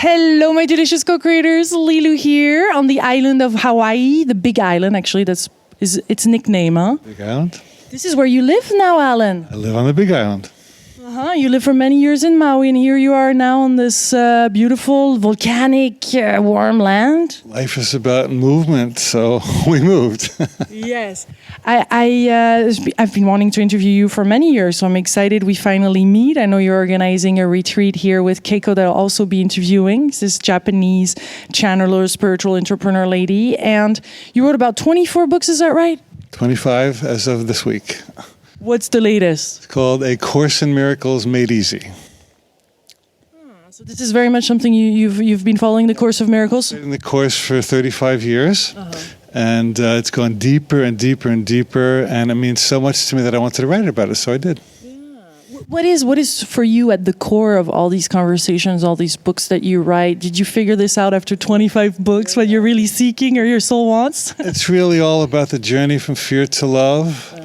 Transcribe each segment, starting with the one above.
Hello, my delicious co-creators. Lilou here on the island of Hawaii, the Big Island. Actually, that's its nickname, huh? Big Island. This is where you live now, Alan. I live on the Big Island. You lived for many years in Maui, and here you are now on this beautiful, volcanic, warm land. Life is about movement, so we moved. Yes. I've been wanting to interview you for many years, so I'm excited we finally meet. I know you're organizing a retreat here with Keiko that I'll also be interviewing. This Japanese channeler, spiritual entrepreneur lady. And you wrote about 24 books, is that right? 25 as of this week. What's the latest? It's called A Course in Miracles Made Easy. So this is very much something you've been following, the Course of Miracles? In the course for 35 years. And it's gone deeper and deeper and deeper. And it means so much to me that I wanted to write about it, so I did. What is for you at the core of all these conversations, all these books that you write? Did you figure this out after 25 books, what you're really seeking or your soul wants? It's really all about the journey from fear to love.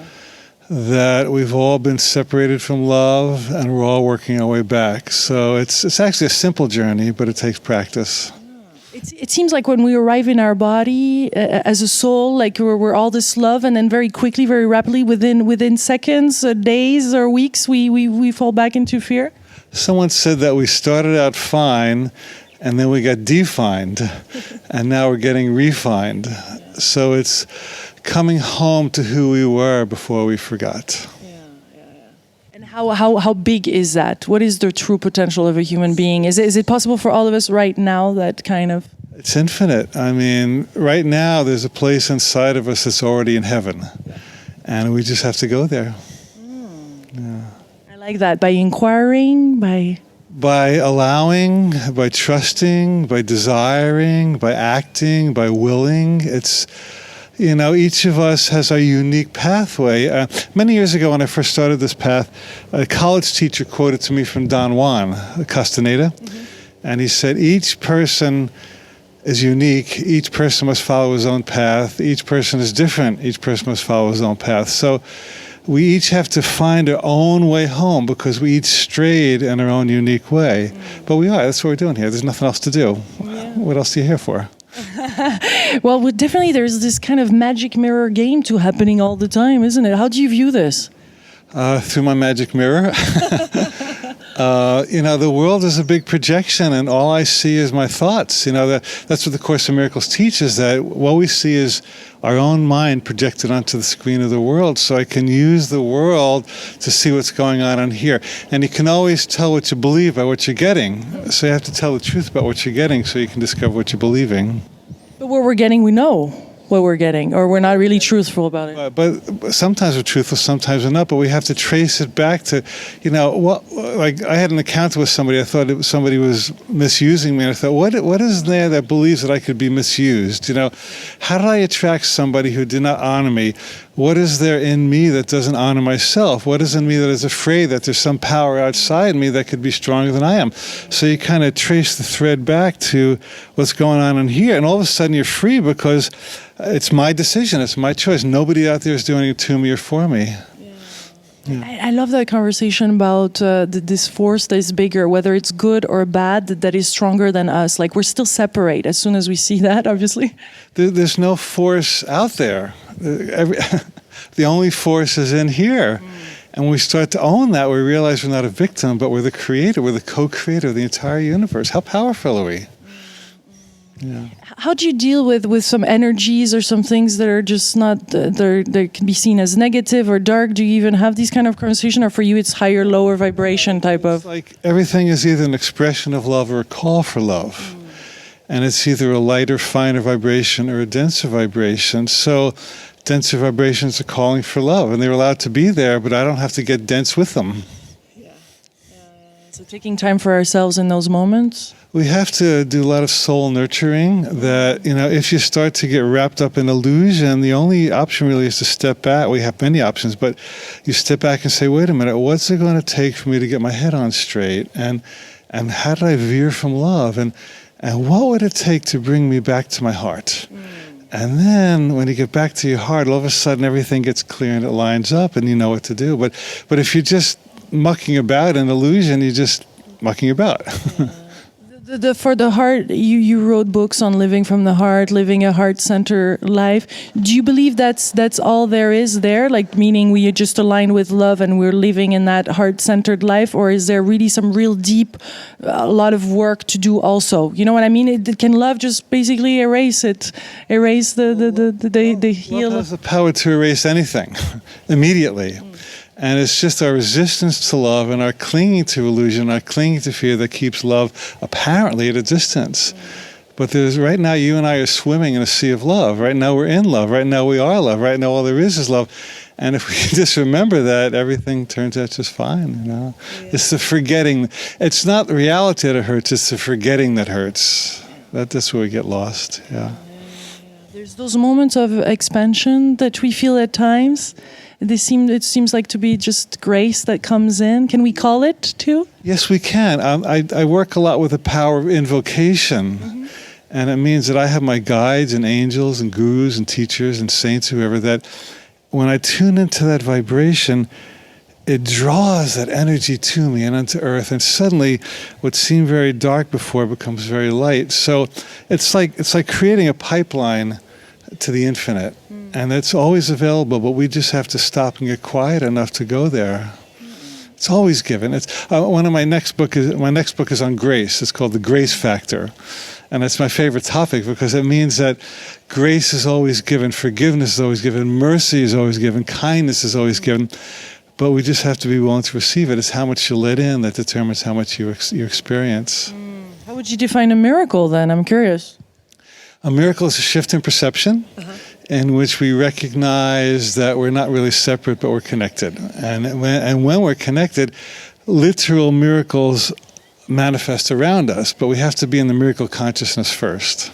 That we've all been separated from love and we're all working our way back. So it's actually a simple journey, but it takes practice. It seems like when we arrive in our body as a soul, like we're all this love, and then very quickly, very rapidly, within seconds, days or weeks, we fall back into fear. Someone said that we started out fine and then we got defined and now we're getting refined. So it's coming home to who we were before we forgot. And how big is that? What is the true potential of a human being? Is it possible for all of us right now that kind of... It's infinite. I mean, right now there's a place inside of us that's already in heaven. And we just have to go there. Yeah. I like that. By inquiring, by allowing, by trusting, by desiring, by acting, by willing. It's... You know, each of us has a unique pathway. Many years ago when I first started this path, a college teacher quoted to me from Don Juan Castaneda, and he said, each person is unique, each person must follow his own path, each person is different, each person must follow his own path. So we each have to find our own way home because we each strayed in our own unique way. But that's what we're doing here. There's nothing else to do. Yeah. What else are you here for? Well, definitely there's this kind of magic mirror game too happening all the time, isn't it? How do you view this? Through my magic mirror. You know, the world is a big projection and all I see is my thoughts. You know, that's what the Course in Miracles teaches, that what we see is our own mind projected onto the screen of the world. So I can use the world to see what's going on here. And you can always tell what you believe by what you're getting. So you have to tell the truth about what you're getting so you can discover what you're believing. But what we're getting, we know what we're getting, or we're not really truthful about it. But sometimes we're truthful, sometimes we're not. But we have to trace it back to, you know, like I had an encounter with somebody. I thought somebody was misusing me, and I thought, what is there that believes that I could be misused? You know, how did I attract somebody who did not honor me? What is there in me that doesn't honor myself? What is in me that is afraid that there's some power outside me that could be stronger than I am? So you kind of trace the thread back to what's going on in here, and all of a sudden you're free because it's my decision, it's my choice. Nobody out there is doing it to me or for me. Yeah. I love that conversation about this force that is bigger, whether it's good or bad, that is stronger than us. Like we're still separate as soon as we see that, obviously. There's no force out there. The only force is in here. And when we start to own that, we realize we're not a victim, but we're the creator, we're the co-creator of the entire universe. How powerful are we? Yeah. How do you deal with some energies or some things that are just not, they can be seen as negative or dark? Do you even have these kind of conversation, or for you it's higher, lower vibration type of? It's like everything is either an expression of love or a call for love. And it's either a lighter, finer vibration or a denser vibration. So denser vibrations are calling for love, and they're allowed to be there, but I don't have to get dense with them. So taking time for ourselves in those moments? We have to do a lot of soul nurturing that, you know, if you start to get wrapped up in illusion, the only option really is to step back. We have many options, but you step back and say, wait a minute, what's it going to take for me to get my head on straight? And how did I veer from love? And what would it take to bring me back to my heart? And then when you get back to your heart, all of a sudden everything gets clear and it lines up and you know what to do. But if you're just mucking about in illusion, you're just mucking about. For the heart, you wrote books on living from the heart, living a heart-centered life. Do you believe that's all there is there? Like, meaning we are just aligned with love and we're living in that heart-centered life? Or is there really some real deep, a lot of work to do also? You know what I mean? Can love just basically erase the heel? Love has the power to erase anything immediately. And it's just our resistance to love and our clinging to illusion, our clinging to fear that keeps love apparently at a distance. But right now, you and I are swimming in a sea of love. Right now, we're in love. Right now, we are love. Right now, all there is love. And if we just remember that, everything turns out just fine. Yeah. It's the forgetting. It's not the reality that hurts. It's the forgetting that hurts. That's where we get lost. Yeah. There's those moments of expansion that we feel at times. It seems like to be just grace that comes in. Can we call it too? Yes, we can. I work a lot with the power of invocation. And it means that I have my guides and angels and gurus and teachers and saints, whoever, that when I tune into that vibration, it draws that energy to me and onto earth. And suddenly what seemed very dark before becomes very light. So it's like creating a pipeline to the infinite. And it's always available, but we just have to stop and get quiet enough to go there. It's always given. It's my next book is on grace. It's called The Grace Factor. And it's my favorite topic because it means that grace is always given, forgiveness is always given, mercy is always given, kindness is always given. But we just have to be willing to receive it. It's how much you let in that determines how much you experience. How would you define a miracle then? I'm curious. A miracle is a shift in perception. In which we recognize that we're not really separate, but we're connected. And when we're connected, literal miracles manifest around us, but we have to be in the miracle consciousness first.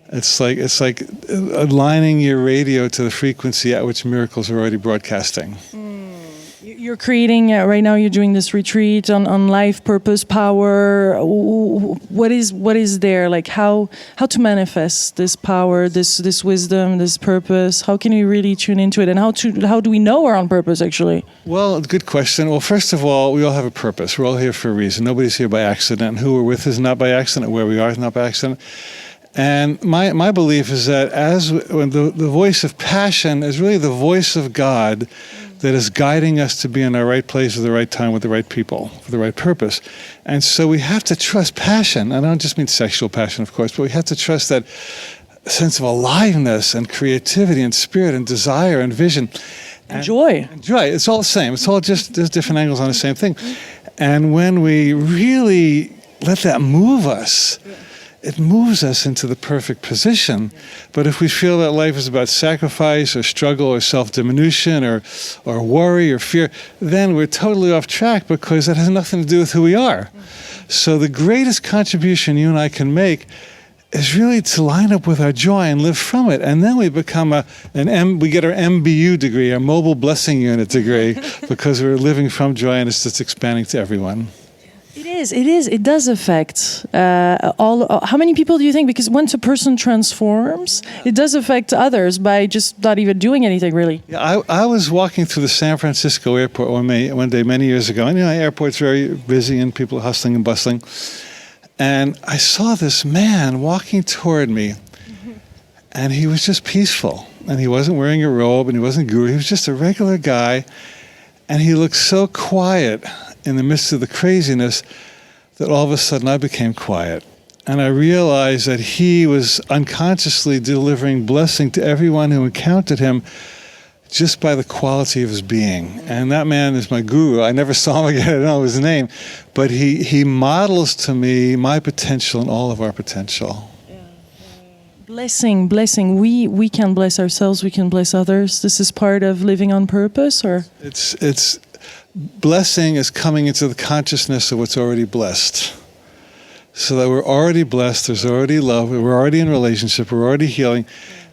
It's like aligning your radio to the frequency at which miracles are already broadcasting. You're creating right now. You're doing this retreat on life, purpose, power. What is there? Like how to manifest this power, this wisdom, this purpose? How can we really tune into it? And how do we know we're on purpose? Actually. Well, good question. Well, first of all, we all have a purpose. We're all here for a reason. Nobody's here by accident. Who we're with is not by accident. Where we are is not by accident. And my belief is that when the voice of passion is really the voice of God that is guiding us to be in the right place at the right time with the right people for the right purpose. And so we have to trust passion. And I don't just mean sexual passion, of course, but we have to trust that sense of aliveness and creativity and spirit and desire and vision. And joy. And joy. It's all the same. It's all just, there's different angles on the same thing. And when we really let that move us, it moves us into the perfect position. But if we feel that life is about sacrifice or struggle or self-diminution or worry or fear, then we're totally off track because that has nothing to do with who we are. So the greatest contribution you and I can make is really to line up with our joy and live from it. And then we become we get our MBU degree, our Mobile Blessing Unit degree, because we're living from joy and it's just expanding to everyone. It is. It does affect how many people do you think? Because once a person transforms, it does affect others by just not even doing anything, really. Yeah, I was walking through the San Francisco airport one day many years ago. And, the airport's very busy and people are hustling and bustling. And I saw this man walking toward me. And he was just peaceful. And he wasn't wearing a robe and he wasn't a guru. He was just a regular guy. And he looked so quiet in the midst of the craziness that all of a sudden I became quiet. And I realized that he was unconsciously delivering blessing to everyone who encountered him just by the quality of his being. And that man is my guru. I never saw him again. I don't know his name. But he models to me my potential and all of our potential. Blessing. We can bless ourselves. We can bless others. This is part of living on purpose, or? It's blessing is coming into the consciousness of what's already blessed. So that we're already blessed, there's already love, we're already in relationship, we're already healing.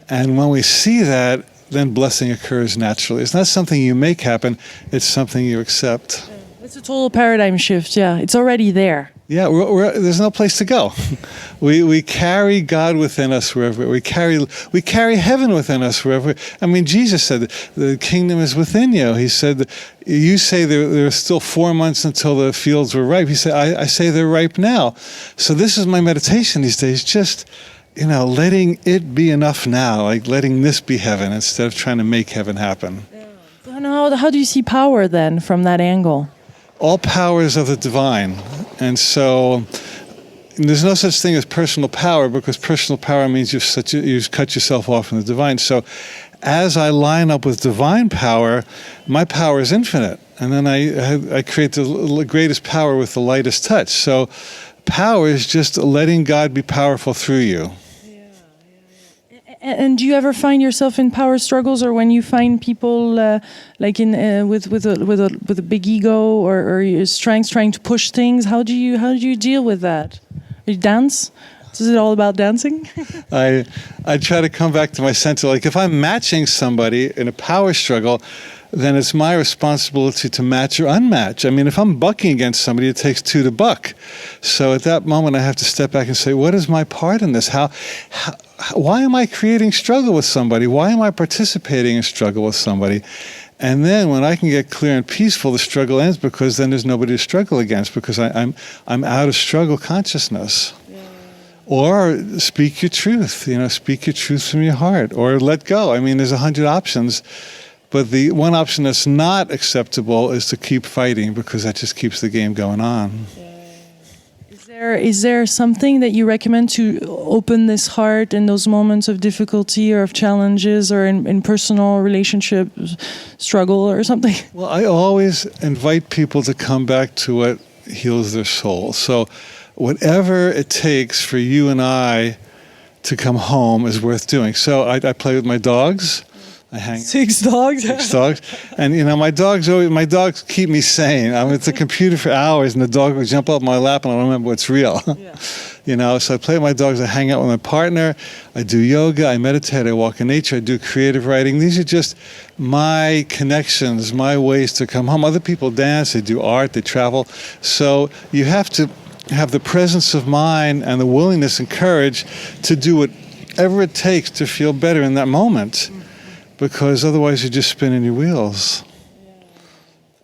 And when we see that, then blessing occurs naturally. It's not something you make happen, it's something you accept. It's a total paradigm shift, yeah. It's already there. Yeah, there's no place to go. We carry God within us wherever we carry heaven within us wherever. I mean, Jesus said the kingdom is within you. He said, you say there are still 4 months until the fields were ripe. He said, I say they're ripe now. So this is my meditation these days. Just letting it be enough now, like letting this be heaven instead of trying to make heaven happen. Yeah. So how do you see power then from that angle? All powers of the divine. And so there's no such thing as personal power, because personal power means you've cut yourself off from the divine. So as I line up with divine power, my power is infinite. And then I create the greatest power with the lightest touch. So power is just letting God be powerful through you. And do you ever find yourself in power struggles, or when you find people like with a big ego or your strengths trying to push things? How do you deal with that? You dance? Is it all about dancing? I try to come back to my center. Like if I'm matching somebody in a power struggle, then it's my responsibility to match or unmatch. I mean, if I'm bucking against somebody, it takes two to buck. So at that moment, I have to step back and say, what is my part in this? Why am I creating struggle with somebody? Why am I participating in struggle with somebody? And then when I can get clear and peaceful, the struggle ends, because then there's nobody to struggle against, because I'm out of struggle consciousness. Or speak your truth, speak your truth from your heart, or let go. I mean, there's 100 options. But the one option that's not acceptable is to keep fighting, because that just keeps the game going on. Is there something that you recommend to open this heart in those moments of difficulty or of challenges, or in personal relationship struggle or something? Well, I always invite people to come back to what heals their soul. So whatever it takes for you and I to come home is worth doing. So I play with my dogs. I hang 6 dogs. 6 dogs, and my dogs keep me sane. I'm at the computer for hours, and the dog will jump up my lap, and I don't remember what's real. Yeah. So I play with my dogs. I hang out with my partner. I do yoga. I meditate. I walk in nature. I do creative writing. These are just my connections, my ways to come home. Other people dance. They do art. They travel. So you have to have the presence of mind and the willingness and courage to do whatever it takes to feel better in that moment. Because otherwise you're just spinning your wheels.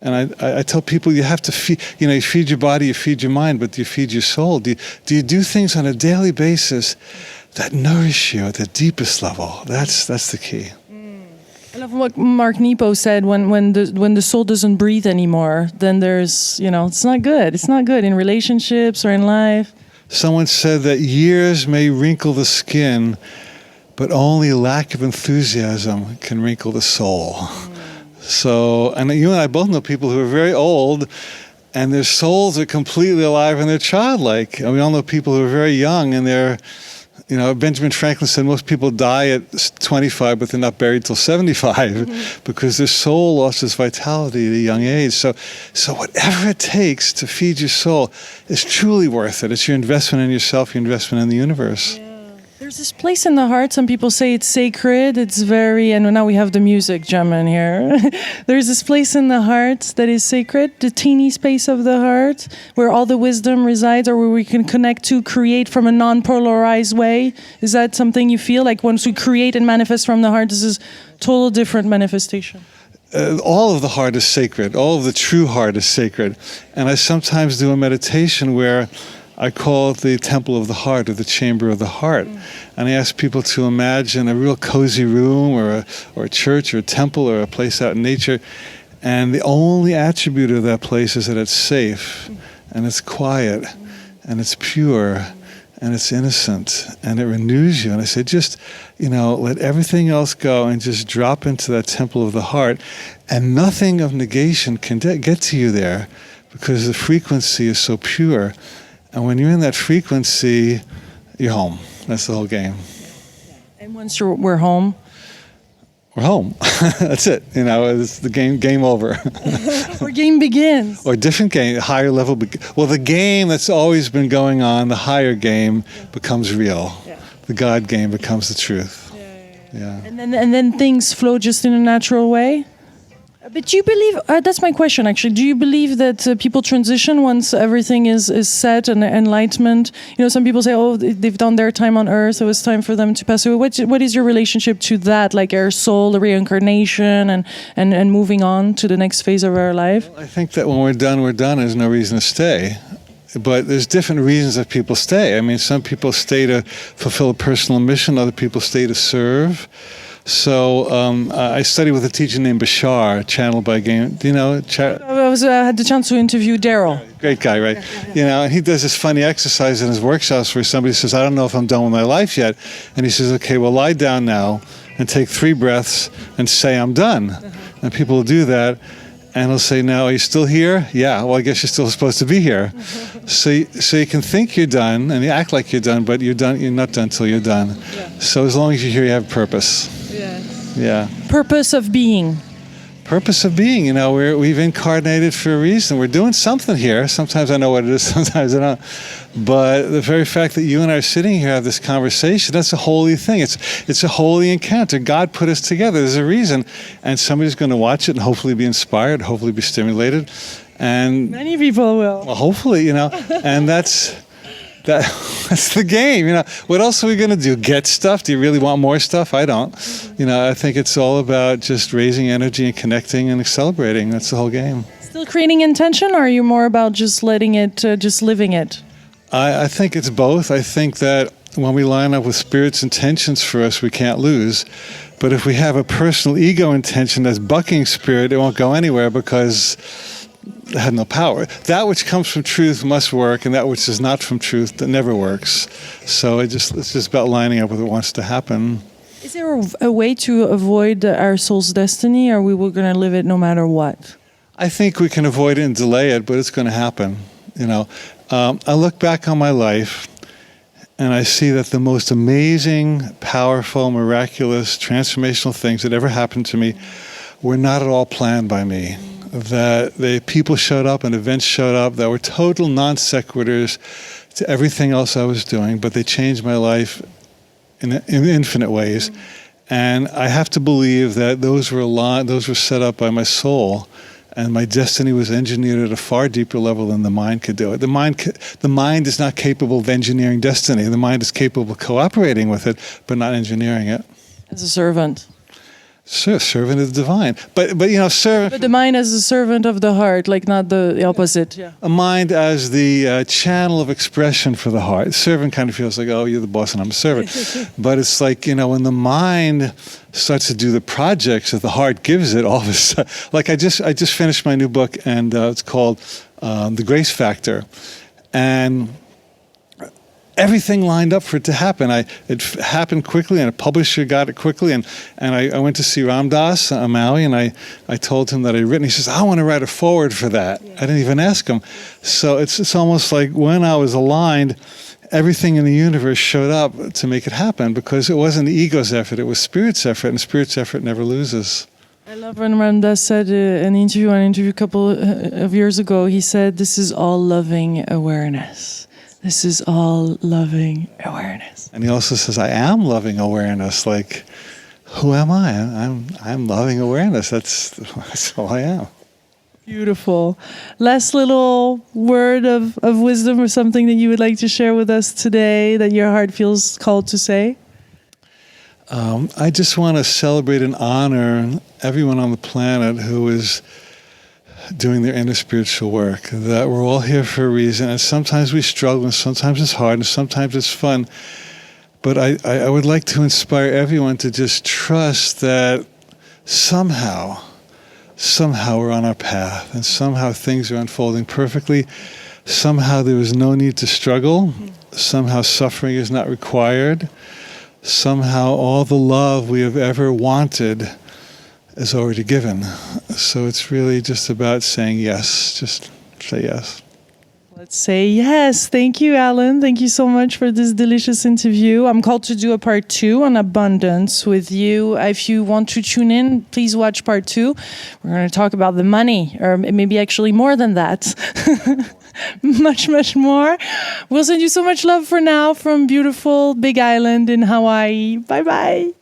And I tell people, you have to feed, you feed your body, you feed your mind, but you feed your soul. Do you do things on a daily basis that nourish you at the deepest level? That's the key. I love what Mark Nepo said, when the soul doesn't breathe anymore, then there's, it's not good. It's not good in relationships or in life. Someone said that years may wrinkle the skin, but only lack of enthusiasm can wrinkle the soul. So, and you and I both know people who are very old, and their souls are completely alive and they're childlike. And we all know people who are very young, and they're, Benjamin Franklin said most people die at 25, but they're not buried till 75 because their soul lost its vitality at a young age. So whatever it takes to feed your soul is truly worth it. It's your investment in yourself, your investment in the universe. There's this place in the heart, some people say it's sacred, it's very, and now we have the music jamming here. There's this place in the heart that is sacred, the teeny space of the heart, where all the wisdom resides, or where we can connect to create from a non-polarized way. Is that something you feel like once we create and manifest from the heart, this is total different manifestation? All of the heart is sacred. All of the true heart is sacred. And I sometimes do a meditation where I call it the temple of the heart, or the chamber of the heart. And I ask people to imagine a real cozy room, or a church, or a temple, or a place out in nature. And the only attribute of that place is that it's safe, and it's quiet, and it's pure, and it's innocent, and it renews you. And I say, just, let everything else go and just drop into that temple of the heart. And nothing of negation can get to you there, because the frequency is so pure. And when you're in that frequency, you're home. That's the whole game. And once we're home? We're home. That's it. It's the game over. Or game begins. Or different game, higher level. Well, the game that's always been going on, the higher game, becomes real. Yeah. The God game becomes the truth. Yeah. And then things flow just in a natural way? But do you believe, that's my question actually, do you believe that people transition once everything is set and enlightenment? You know, some people say, oh, they've done their time on earth, so it's time for them to pass away. What is your relationship to that, like our soul, the reincarnation, and moving on to the next phase of our life? Well, I think that when we're done, there's no reason to stay. But there's different reasons that people stay. I mean, some people stay to fulfill a personal mission, other people stay to serve. So I studied with a teacher named Bashar, channeled by Game. Do you know? I had the chance to interview Daryl. Great guy, right? Yeah. You know, and he does this funny exercise in his workshops where somebody says, I don't know if I'm done with my life yet. And he says, okay, well, lie down now and take 3 breaths and say, I'm done. And people will do that. And he'll say, now, are you still here? Yeah, well, I guess you're still supposed to be here. So you can think you're done and you act like you're done, but you're not done until you're done. Yeah. So as long as you're here, you have purpose. Yes. Yeah. Purpose of being. Purpose of being, you know, we've incarnated for a reason. We're doing something here. Sometimes I know what it is, sometimes I don't. But the very fact that you and I are sitting here, have this conversation, that's a holy thing. It's a holy encounter. God put us together. There's a reason. And somebody's going to watch it and hopefully be inspired, hopefully be stimulated. And many people will. Well, hopefully, you know, and that's the game, you know. What else are we going to do? Get stuff? Do you really want more stuff? I don't. You know, I think it's all about just raising energy and connecting and celebrating. That's the whole game. Still creating intention, or are you more about just letting it, just living it? I think it's both. I think that when we line up with Spirit's intentions for us, we can't lose. But if we have a personal ego intention that's bucking Spirit, it won't go anywhere because it had no power. That which comes from truth must work, and that which is not from truth, that never works. So it's just about lining up with what wants to happen. Is there a way to avoid our soul's destiny, or we were going to live it no matter what? I think we can avoid it and delay it, but it's going to happen. You know, I look back on my life, and I see that the most amazing, powerful, miraculous, transformational things that ever happened to me were not at all planned by me. That the people showed up and events showed up that were total non sequiturs to everything else I was doing, but they changed my life in infinite ways. And I have to believe that those were set up by my soul, and my destiny was engineered at a far deeper level than the mind could do it. The mind is not capable of engineering destiny. The mind is capable of cooperating with it, but not engineering it. As a servant. Servant of the divine, but you know, servant. But the mind as a servant of the heart, like not the opposite. Yeah. A mind as the channel of expression for the heart. Servant kind of feels like, oh, you're the boss and I'm a servant. But it's like, you know, when the mind starts to do the projects that the heart gives it, all of a sudden, like I just finished my new book, and it's called The Grace Factor, and everything lined up for it to happen. It happened quickly, and a publisher got it quickly. And I went to see Ram Dass Maui, and I told him that I'd written. He says, I want to write a foreword for that. Yeah. I didn't even ask him. So it's almost like when I was aligned, everything in the universe showed up to make it happen, because it wasn't the ego's effort, it was Spirit's effort, and Spirit's effort never loses. I love when Ram Dass said in an interview a couple of years ago, he said, this is all loving awareness. This is all loving awareness. And he also says, I am loving awareness. Like, who am I? I'm loving awareness. That's all I am. Beautiful. Last little word of wisdom or something that you would like to share with us today that your heart feels called to say? I just want to celebrate and honor everyone on the planet who is doing their inner spiritual work, that we're all here for a reason, and sometimes we struggle, and sometimes it's hard, and sometimes it's fun. But I would like to inspire everyone to just trust that somehow we're on our path, and somehow things are unfolding perfectly. Somehow there is no need to struggle. Somehow suffering is not required. Somehow all the love we have ever wanted is already given. So it's really just about saying yes. Just say yes. Let's say yes. Thank you, Alan. Thank you so much for this delicious interview. I'm called to do a part 2 on abundance with you. If you want to tune in, please watch part 2. We're going to talk about the money, or maybe actually more than that. Much, much more. We'll send you so much love for now from beautiful Big Island in Hawaii. Bye-bye.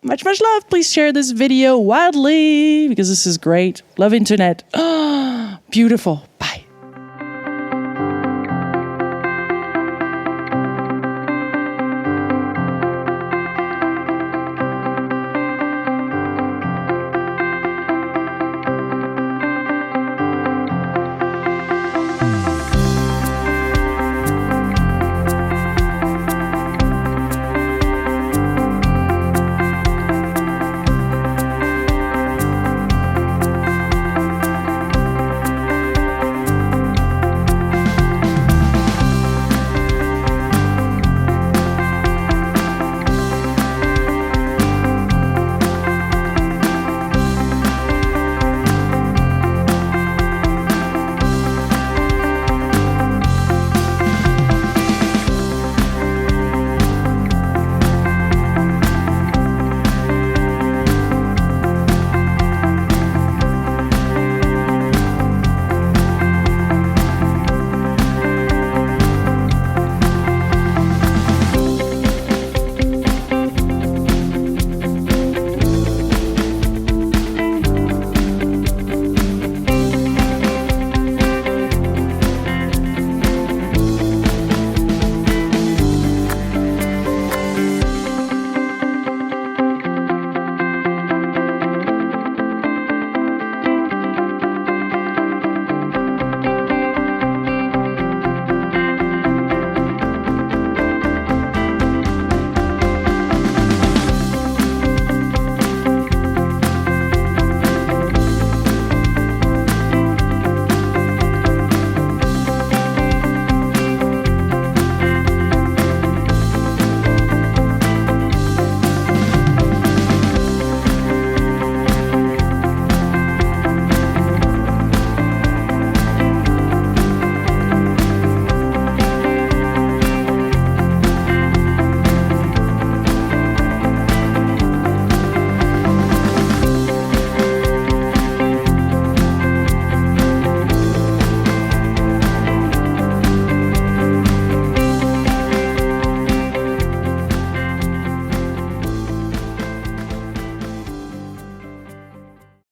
Much, much love. Please share this video widely because this is great. Love internet. Beautiful. Bye.